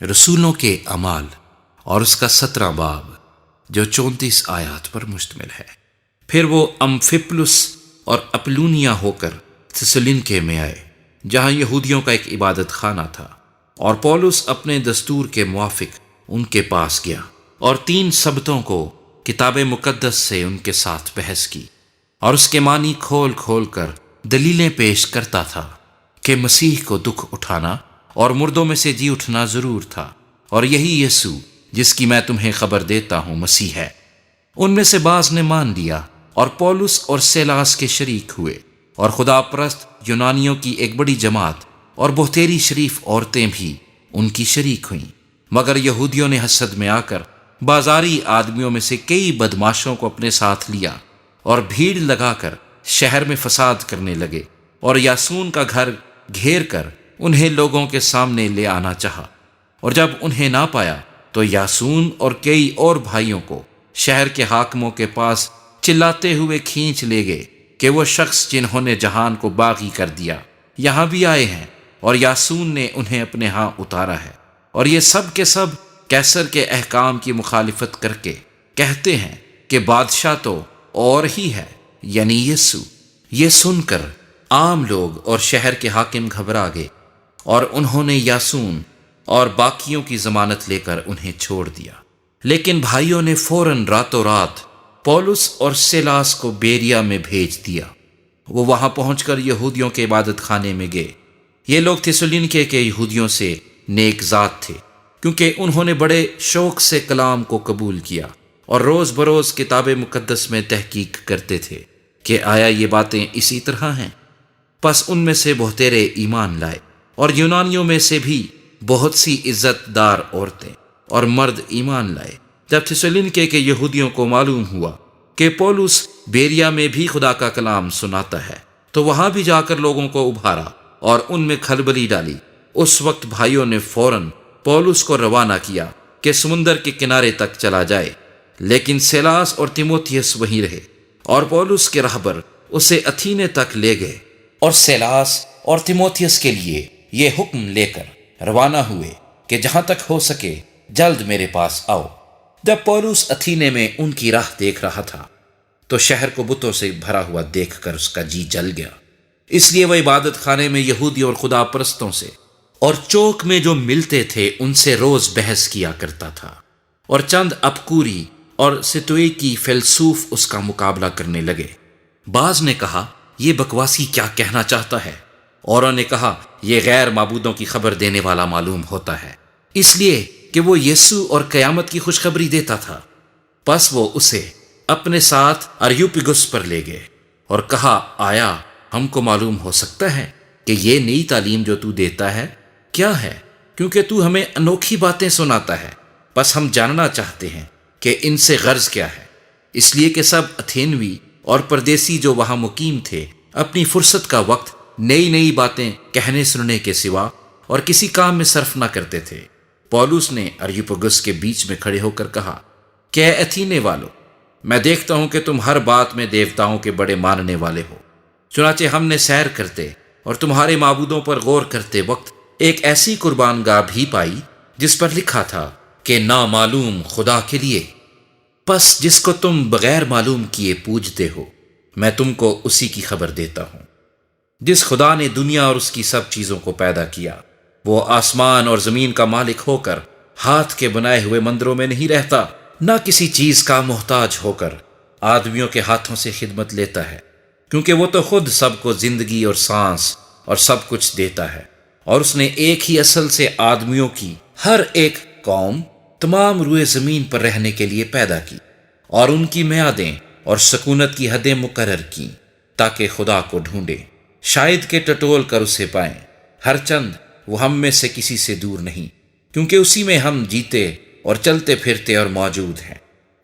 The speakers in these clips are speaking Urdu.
رسولوں کے اعمال اور اس کا 17 باب جو 34 آیات پر مشتمل ہے۔ پھر وہ امفپلس اور اپلونیا ہو کر تھسلنکے میں آئے، جہاں یہودیوں کا ایک عبادت خانہ تھا، اور پولس اپنے دستور کے موافق ان کے پاس گیا اور 3 سبتوں کو کتاب مقدس سے ان کے ساتھ بحث کی، اور اس کے معنی کھول کھول کر دلیلیں پیش کرتا تھا کہ مسیح کو دکھ اٹھانا اور مردوں میں سے جی اٹھنا ضرور تھا، اور یہی یسوع جس کی میں تمہیں خبر دیتا ہوں مسیح ہے۔ ان میں سے بعض نے مان لیا اور پولس اور سیلاس کے شریک ہوئے، اور خدا پرست یونانیوں کی ایک بڑی جماعت اور بہتیری شریف عورتیں بھی ان کی شریک ہوئیں، مگر یہودیوں نے حسد میں آ کر بازاری آدمیوں میں سے کئی بدماشوں کو اپنے ساتھ لیا اور بھیڑ لگا کر شہر میں فساد کرنے لگے، اور یاسون کا گھر گھیر کر انہیں لوگوں کے سامنے لے آنا چاہا، اور جب انہیں نہ پایا تو یاسون اور کئی اور بھائیوں کو شہر کے حاکموں کے پاس چلاتے ہوئے کھینچ لے گئے کہ وہ شخص جنہوں نے جہان کو باغی کر دیا یہاں بھی آئے ہیں، اور یاسون نے انہیں اپنے ہاں اتارا ہے، اور یہ سب کے سب کیسر کے احکام کی مخالفت کر کے کہتے ہیں کہ بادشاہ تو اور ہی ہے، یعنی یسوع۔ یہ سن کر عام لوگ اور شہر کے حاکم گھبرا گئے، اور انہوں نے یاسون اور باقیوں کی ضمانت لے کر انہیں چھوڑ دیا۔ لیکن بھائیوں نے فوراً راتوں رات پولس اور سیلاس کو بیریا میں بھیج دیا۔ وہ وہاں پہنچ کر یہودیوں کے عبادت خانے میں گئے۔ یہ لوگ تھسلنکے کے یہودیوں سے نیک ذات تھے، کیونکہ انہوں نے بڑے شوق سے کلام کو قبول کیا اور روز بروز کتاب مقدس میں تحقیق کرتے تھے کہ آیا یہ باتیں اسی طرح ہیں۔ پس ان میں سے بہتیرے ایمان لائے، اور یونانیوں میں سے بھی بہت سی عزت دار عورتیں اور مرد ایمان لائے۔ جب تھسلنکے کے یہودیوں کو معلوم ہوا کہ پولس بیریا میں بھی خدا کا کلام سناتا ہے، تو وہاں بھی جا کر لوگوں کو ابھارا اور ان میں کھلبلی ڈالی۔ اس وقت بھائیوں نے فوراً پولس کو روانہ کیا کہ سمندر کے کنارے تک چلا جائے، لیکن سیلاس اور تیموتھیوس وہیں رہے، اور پولس کے راہبر اسے اتھینے تک لے گئے، اور سیلاس اور تیموتھیوس کے لیے یہ حکم لے کر روانہ ہوئے کہ جہاں تک ہو سکے جلد میرے پاس آؤ۔ جب پولس اتھینے میں ان کی راہ دیکھ رہا تھا تو شہر کو بتوں سے بھرا ہوا دیکھ کر اس کا جی جل گیا، اس لیے وہ عبادت خانے میں یہودی اور خدا پرستوں سے اور چوک میں جو ملتے تھے ان سے روز بحث کیا کرتا تھا، اور چند اپکوری اور ستوئی کی فیلسوف اس کا مقابلہ کرنے لگے۔ بعض نے کہا یہ بکواسی کیا کہنا چاہتا ہے، اوروں نے کہا یہ غیر معبودوں کی خبر دینے والا معلوم ہوتا ہے، اس لیے کہ وہ یسوع اور قیامت کی خوشخبری دیتا تھا۔ پس وہ اسے اپنے ساتھ اریوپگس پر لے گئے اور کہا آیا ہم کو معلوم ہو سکتا ہے کہ یہ نئی تعلیم جو تو دیتا ہے کیا ہے، کیونکہ تو ہمیں انوکھی باتیں سناتا ہے۔ پس ہم جاننا چاہتے ہیں کہ ان سے غرض کیا ہے، اس لیے کہ سب اتھینوی اور پردیسی جو وہاں مقیم تھے اپنی فرصت کا وقت نئی نئی باتیں کہنے سننے کے سوا اور کسی کام میں صرف نہ کرتے تھے۔ پولس نے اریوپگس کے بیچ میں کھڑے ہو کر کہا کہ اے اتھینے والو، میں دیکھتا ہوں کہ تم ہر بات میں دیوتاؤں کے بڑے ماننے والے ہو۔ چنانچہ ہم نے سیر کرتے اور تمہارے معبودوں پر غور کرتے وقت ایک ایسی قربان گاہ بھی پائی جس پر لکھا تھا کہ نامعلوم خدا کے لیے۔ پس جس کو تم بغیر معلوم کیے پوجتے ہو، میں تم کو اسی کی خبر دیتا ہوں۔ جس خدا نے دنیا اور اس کی سب چیزوں کو پیدا کیا، وہ آسمان اور زمین کا مالک ہو کر ہاتھ کے بنائے ہوئے مندروں میں نہیں رہتا، نہ کسی چیز کا محتاج ہو کر آدمیوں کے ہاتھوں سے خدمت لیتا ہے، کیونکہ وہ تو خود سب کو زندگی اور سانس اور سب کچھ دیتا ہے، اور اس نے ایک ہی اصل سے آدمیوں کی ہر ایک قوم تمام روئے زمین پر رہنے کے لیے پیدا کی، اور ان کی میعادیں اور سکونت کی حدیں مقرر کی تاکہ خدا کو ڈھونڈے، شاید کہ ٹٹول کر اسے پائیں۔ ہر چند وہ ہم میں سے کسی سے دور نہیں، کیونکہ اسی میں ہم جیتے اور چلتے پھرتے اور موجود ہیں،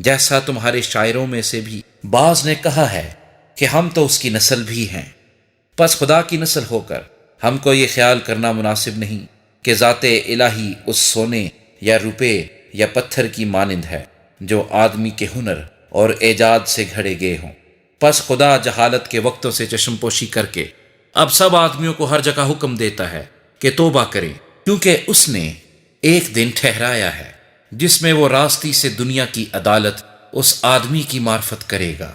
جیسا تمہارے شاعروں میں سے بھی بعض نے کہا ہے کہ ہم تو اس کی نسل بھی ہیں۔ پس خدا کی نسل ہو کر ہم کو یہ خیال کرنا مناسب نہیں کہ ذات الہی اس سونے یا روپے یا پتھر کی مانند ہے جو آدمی کے ہنر اور ایجاد سے گھڑے گئے ہوں۔ پس خدا جہالت کے وقتوں سے چشم پوشی کر کے اب سب آدمیوں کو ہر جگہ حکم دیتا ہے کہ توبہ کریں، کیونکہ اس نے ایک دن ٹھہرایا ہے جس میں وہ راستی سے دنیا کی عدالت اس آدمی کی معرفت کرے گا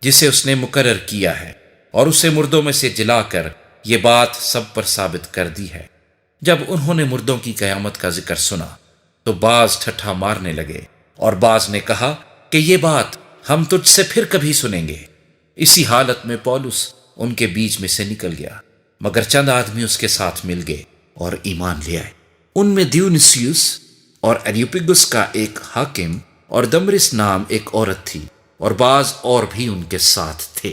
جسے اس نے مقرر کیا ہے، اور اسے مردوں میں سے جلا کر یہ بات سب پر ثابت کر دی ہے۔ جب انہوں نے مردوں کی قیامت کا ذکر سنا تو بعض ٹھٹھا مارنے لگے، اور بعض نے کہا کہ یہ بات ہم تجھ سے پھر کبھی سنیں گے۔ اسی حالت میں پولس ان کے بیچ میں سے نکل گیا، مگر چند آدمی اس کے ساتھ مل گئے اور ایمان لے آئے۔ ان میں دیونسیوس اور اریوپگس کا ایک حاکم اور دمرس نام ایک عورت تھی، اور بعض اور بھی ان کے ساتھ تھے۔